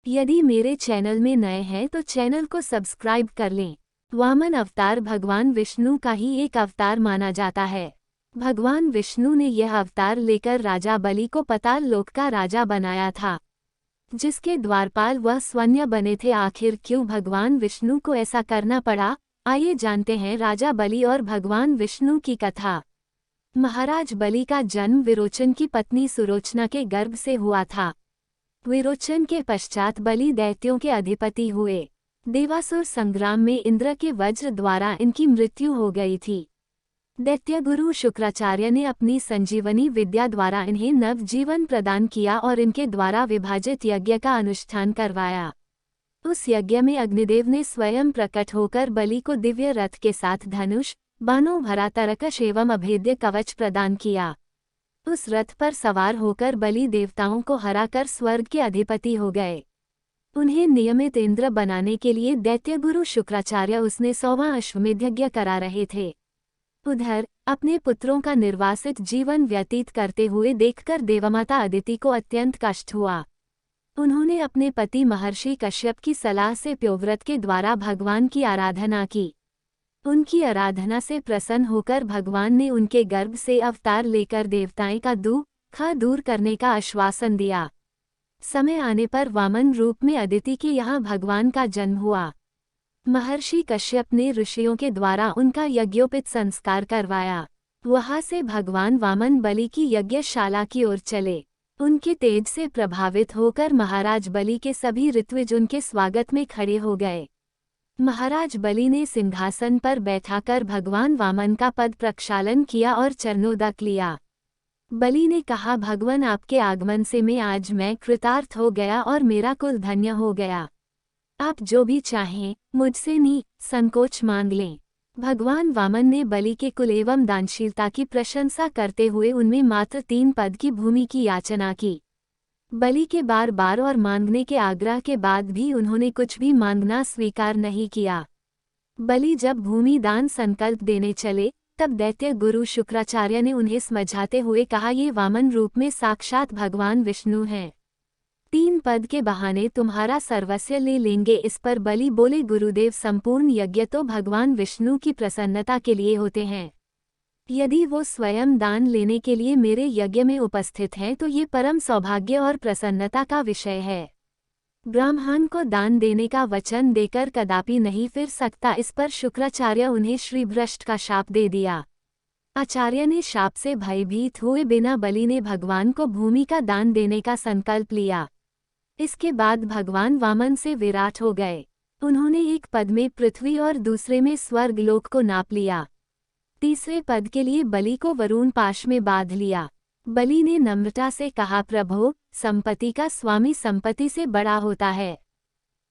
यदि मेरे चैनल में नए हैं तो चैनल को सब्सक्राइब कर लें। वामन अवतार भगवान विष्णु का ही एक अवतार माना जाता है। भगवान विष्णु ने यह अवतार लेकर राजा बलि को पाताल लोक का राजा बनाया था, जिसके द्वारपाल वह स्वयं बने थे। आखिर क्यों भगवान विष्णु को ऐसा करना पड़ा, आइए जानते हैं राजा बलि और भगवान विष्णु की कथा। महाराज बलि का जन्म विरोचन की पत्नी सुलोचना के गर्भ से हुआ था। विरोचन के पश्चात बलि दैत्यों के अधिपति हुए। देवासुर संग्राम में इंद्र के वज्र द्वारा इनकी मृत्यु हो गई थी। दैत्य गुरु शुक्राचार्य ने अपनी संजीवनी विद्या द्वारा इन्हें नवजीवन प्रदान किया और इनके द्वारा विभाजित यज्ञ का अनुष्ठान करवाया। उस यज्ञ में अग्निदेव ने स्वयं प्रकट होकर बलि को दिव्य रथ के साथ धनुष, बाणों भरा तरकश एवं अभेद्य कवच प्रदान किया। उस रथ पर सवार होकर बलि देवताओं को हराकर स्वर्ग के अधिपति हो गए। उन्हें नियमित इंद्र बनाने के लिए दैत्यगुरु शुक्राचार्य उसने 100वां अश्वमेध यज्ञ करा रहे थे। उधर अपने पुत्रों का निर्वासित जीवन व्यतीत करते हुए देखकर देवमाता अदिति को अत्यंत कष्ट हुआ। उन्होंने अपने पति महर्षि कश्यप की सलाह से प्योव्रत के द्वारा भगवान की आराधना की। उनकी आराधना से प्रसन्न होकर भगवान ने उनके गर्भ से अवतार लेकर देवताएं का दुख दूर करने का आश्वासन दिया। समय आने पर वामन रूप में अदिति के यहाँ भगवान का जन्म हुआ। महर्षि कश्यप ने ऋषियों के द्वारा उनका यज्ञोपित संस्कार करवाया। वहां से भगवान वामन बलि की यज्ञशाला की ओर चले। उनके तेज से प्रभावित होकर महाराज बलि के सभी ऋत्विज उनके स्वागत में खड़े हो गए। महाराज बलि ने सिंहासन पर बैठाकर भगवान वामन का पद प्रक्षालन किया और चरणोदक लिया। बलि ने कहा, भगवान आपके आगमन से आज मैं कृतार्थ हो गया और मेरा कुल धन्य हो गया। आप जो भी चाहें मुझसे संकोच मांग लें। भगवान वामन ने बलि के कुल एवं दानशीलता की प्रशंसा करते हुए उनमें मात्र 3 पद की भूमि की याचना की। बलि के बार बार और मांगने के आग्रह के बाद भी उन्होंने कुछ भी मांगना स्वीकार नहीं किया। बलि जब भूमि दान संकल्प देने चले तब दैत्य गुरु शुक्राचार्य ने उन्हें समझाते हुए कहा, ये वामन रूप में साक्षात भगवान विष्णु हैं। 3 पद के बहाने तुम्हारा सर्वस्व ले लेंगे। इस पर बलि बोले, गुरुदेव संपूर्ण यज्ञ तो भगवान विष्णु की प्रसन्नता के लिए होते हैं। यदि वो स्वयं दान लेने के लिए मेरे यज्ञ में उपस्थित हैं तो ये परम सौभाग्य और प्रसन्नता का विषय है। ब्राह्मण को दान देने का वचन देकर कदापि नहीं फिर सकता। इस पर शुक्राचार्य उन्हें श्री भ्रष्ट का शाप दे दिया। आचार्य ने शाप से भयभीत हुए बिना बलि ने भगवान को भूमि का दान देने का संकल्प लिया। इसके बाद भगवान वामन से विराट हो गए। उन्होंने एक पद में पृथ्वी और दूसरे में स्वर्ग लोक को नाप लिया। तीसरे पद के लिए बलि को वरुण पाश में बांध लिया। बलि ने नम्रता से कहा, प्रभो, संपत्ति का स्वामी संपत्ति से बड़ा होता है।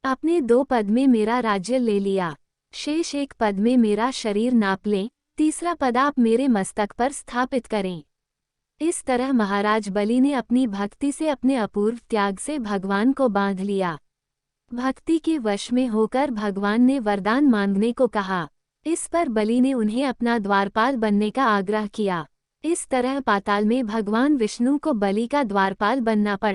आपने 2 पद में मेरा राज्य ले लिया, शेष 1 पद में मेरा शरीर नाप लें, तीसरा पद आप मेरे मस्तक पर स्थापित करें। इस तरह महाराज बलि ने अपनी भक्ति से अपने अपूर्व त्याग से भगवान को बांध लिया। भक्ति के वश में होकर भगवान ने वरदान मांगने को कहा। इस पर बलि ने उन्हें अपना द्वारपाल बनने का आग्रह किया। इस तरह पाताल में भगवान विष्णु को बलि का द्वारपाल बनना पड़ा।